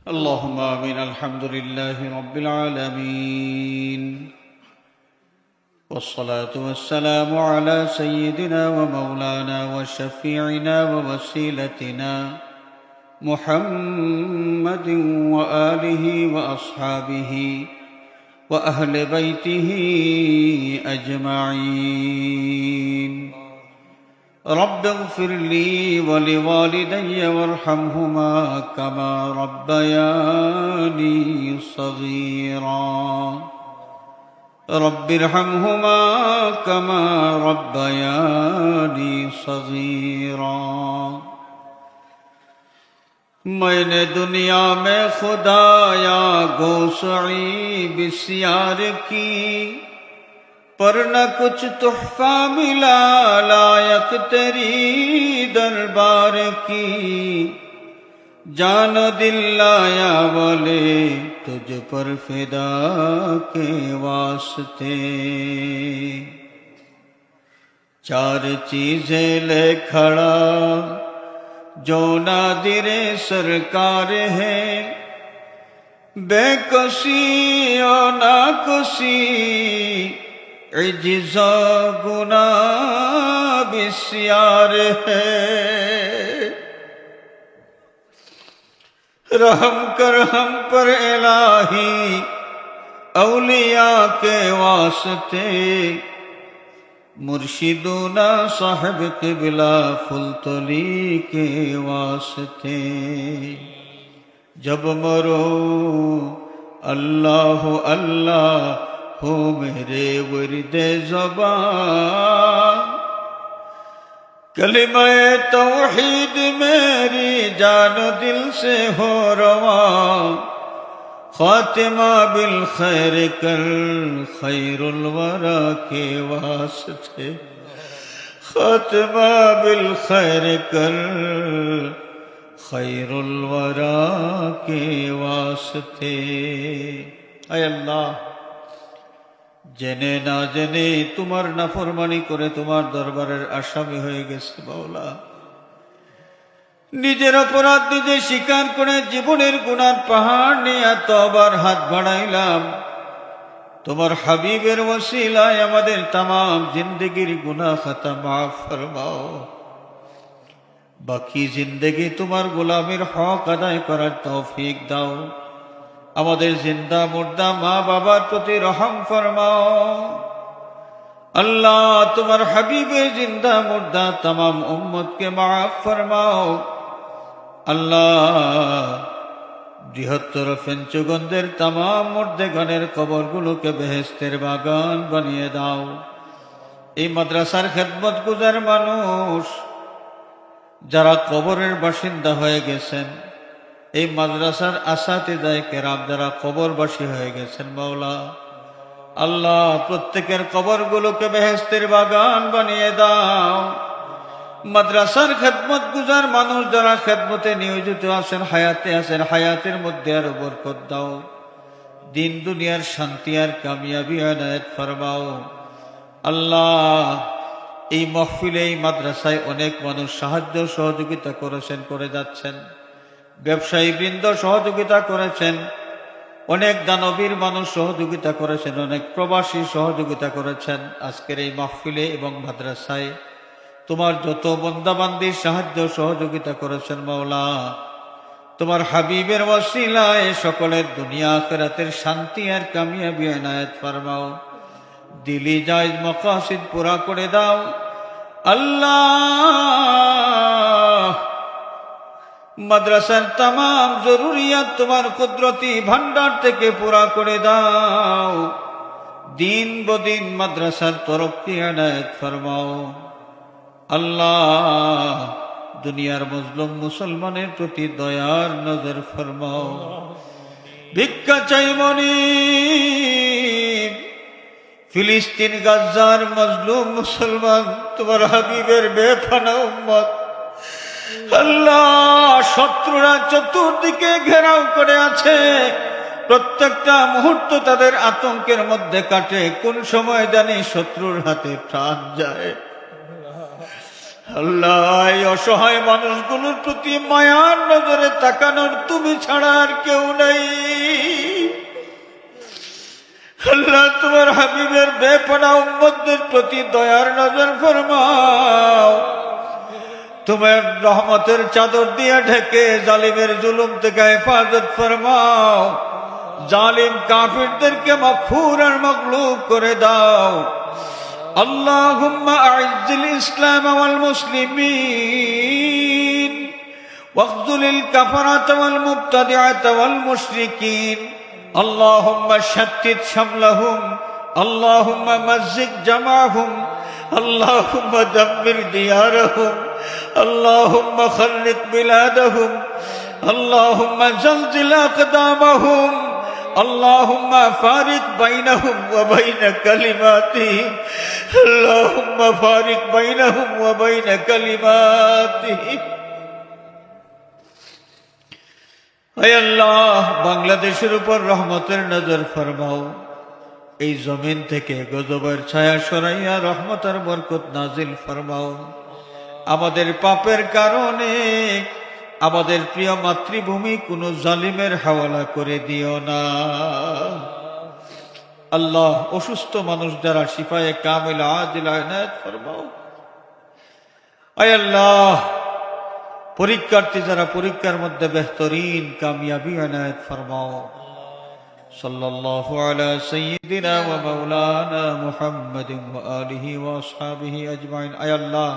اللهم آمين. الحمد لله رب العالمين، والصلاة والسلام على سيدنا ومولانا وشفيعنا ووسيلتنا محمد وآله وأصحابه وأهل بيته أجمعين. رب اغفر لي ولوالدي وارحمهما كما ربياني صغيرا. رب ارحمهما كما ربياني صغيرا. मैंने दुनिया में खुदाया गोसाई बिस्यार की, पर न कुछ तोहफा मिला लायक तेरी दरबार की। जान दिल लाया वाले तुझ पर फिदा के वास्ते। चार चीजें ले खड़ा जो नादिरे सरकार है, बेकसी और नाकसी इज्ज़ा गुनाह बिस्यार है। रहम कर हम पर इलाही औलिया के वास्ते। मुर्शिदूना साहिब क़िबला फुलतली के वास्ते। जब मरो अल्लाह अल्लाह हो मेरे वर्दे ज़बान। कलिमाए तौहीद मेरी जान दिल से हो रवा। खातिमा बिल खैर कर खैरुल वरा के वास्ते। खातिमा बिल खैर कर खैरुल वरा के वास्ते। ऐ अल्लाह, জেনে না জেনে তোমার নাফরমানি করে তোমার দরবারের আসামি হয়ে গেছে মাওলা। নিজের অপরাধ নিজে স্বীকার করে জীবনের গুনার পাহাড় নিয়ে তওবার হাত বাড়াইলাম। তোমার হাবিবের ওসিলায় আমাদের तमाम জিন্দেগির গুনাহ খাতা মাফ ফরমাও। বাকি জিন্দেগি তোমার গোলামের হক আদায় করার তৌফিক দাও। আমাদের জিন্দা মুর্দা মা বাবার প্রতি রহম ফরমাও আল্লাহ। তোমার হাবিবের জিন্দা মুর্দা तमाम উম্মতকে মাফ ফরমাও আল্লাহ। বৃহত্তর ফেঞ্চুগন্ধের तमाम মুর্দেগানের কবরগুলোকে বেহেশতের বাগান বানিয়ে দাও। এই মাদ্রাসার খেদমত গুজার মানুষ যারা কবরের বাসিন্দা হয়ে গেছেন, এই মাদ্রাসার আসাতিদায়ে কেরাম যারা কবরবাসী হয়ে গেছেন মাওলা আল্লাহ, প্রত্যেকের কবরগুলোকে বেহেশতের বাগান বানিয়ে দাও। মাদ্রাসার খেদমত গুজার মানুষ যারা খেদমতে নিয়োজিত আছেন, হায়াতে আছেন, হায়াতের মধ্যে আরো বরকত দাও। দিন দুনিয়ার শান্তি আর কামিয়াবি আনায়াত ফরমাও আল্লাহ। এই মাহফিলে এই মাদ্রাসায় অনেক মানুষ সাহায্য সহযোগিতা করেছেন, করে যাচ্ছেন। ব্যবসায়ী বৃন্দ সহযোগিতা করেছেন, অনেক দানবীর মানুষ সহযোগিতা করেছেন, অনেক প্রবাসী সহযোগিতা করেছেন। আজকের এই মাহফিলে এবং মাদ্রাসায় তোমার যত বান্দাবান্দি সাহায্য সহযোগিতা করেছেন মাওলা, তোমার হাবিবের ওসিলায় সকলের দুনিয়া আখিরাতের শান্তি আর কামিয়াবি এনায়েত ফরমাও। দিলি জায়েজ মাকাসিদ পুরা করে দাও আল্লাহ। মাদ্রাসার तमाम জরুরিয়াত তোমার কুদরতি ভান্ডার থেকে পুরা করে দাও। দিন বদিন মাদ্রাসার তরক্কি এনায়েত ফরমাও আল্লাহ। দুনিয়ার মজলুম মুসলমানের প্রতি দয়ার নজর ফরমাও। ভিক্ষা চাই মনিব, ফিলিস্তিন গাজ্জার মজলুম মুসলমান তোমার হাবিবের বেফানা উম্মত আল্লাহ। শত্রুরা চতুর্দিকে ঘেরাও করে আছে, প্রত্যেকটা মুহূর্ত তাদের আতঙ্কের মধ্যে কাটে। কোন সময় জানি শত্রুর হাতে প্রাণ যায়। আল্লাহ, এই অসহায় মানুষগুলোর প্রতি মায়ার নজরে তাকানোর তুমি ছাড়া আর কেউ নাই। আল্লাহ, তোমার হাবিবের বেপনাহ উম্মতদের প্রতি দয়ার নজর ফরমাও। তোমার রহমতের চাদর দিয়ে ঢেকে জালিমের জুলুম থেকে হেফাজত ফরমাও। জালিম কাফিরদেরকে মাগফুর আর মাগলুব করে দাও। আল্লাহুম্মা আ'ইজ্জিল ইসলাম ওয়াল মুসলিমিন ওয়াখযুলিল কাফারাতা ওয়াল মুবতাদিআতা ওয়াল মুশরিকিন। আল্লাহুম্মা শাত্তিত শামলাহুম, আল্লাহুম্মা মাজ্জিক জামাহুম, আল্লাহুম্মা দাম্মির দিয়ারাহুম, আল্লাহুম্মা খাল্লিক বিলাদাহুম, আল্লাহুম্মা জালজিল আকদামাহুম, আল্লাহুম্মা ফারিক বাইনাহুম ওয়া বাইনা কালিমাতিহিম, আল্লাহুম্মা ফারিক বাইনাহুম ওয়া বাইনা কালিমাতিহিম। হে আল্লাহ, বাংলাদেশের উপর রহমতের নজর ফরমাও। এই জমিন থেকে গজবের ছায়া সরাইয়া রহমতের বরকত নাজিল ফরমাও। আমাদের পাপের কারণে আমাদের প্রিয় মাতৃভূমি কোনো জালিমের হাওয়ালা করে দিও না। আল্লাহ, অসুস্থ মানুষ যারা শিফায়ে কামিলা আজিলা ইনায়াত ফরমাও। আয় আল্লাহ, পরীক্ষার্থী যারা পরীক্ষার মধ্যে বেহতরিন কামিয়াবি ইনায়াত ফরমাও। সাল্লাল্লাহু আলা সাইয়্যিদিনা ওয়া মাওলানা মুহাম্মাদিন ওয়া আলিহি ওয়া আসহাবিহি আজমাইন। আয় আল্লাহ,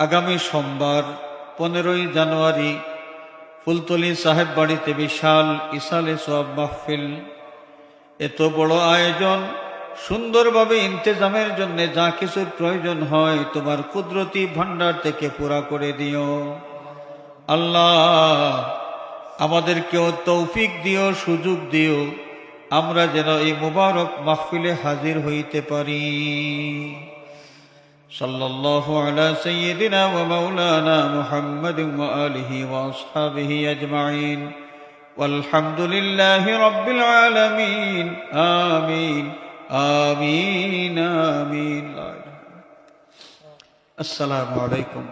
আগামী সোমবার 15ই জানুয়ারি ফুলতলি সাহেব বাড়িতে বিশাল ইসালে সওয়াব মাহফিল। এত বড় আয়োজন, সুন্দরভাবে ইন্তেজামের জন্য যা কিছুর প্রয়োজন হয় তোমার কুদরতি ভান্ডার থেকে পুরা করে দিও। আল্লাহ, আমাদেরকেও তৌফিক দিও, সুযোগ দিও, আমরা যেন এই মুবারক মাহফিলে হাজির হইতে পারি। সাল্লাল্লাহু আলা সাইয়্যিদিনা ওয়া মাওলানা মুহাম্মাদিন ওয়া আলিহি ওয়া আসহাবিহি আজমাইন। ওয়ালহামদুলিল্লাহি রাব্বিল আলামিন। আমিন আমিন আমিন। আসসালামু আলাইকুম।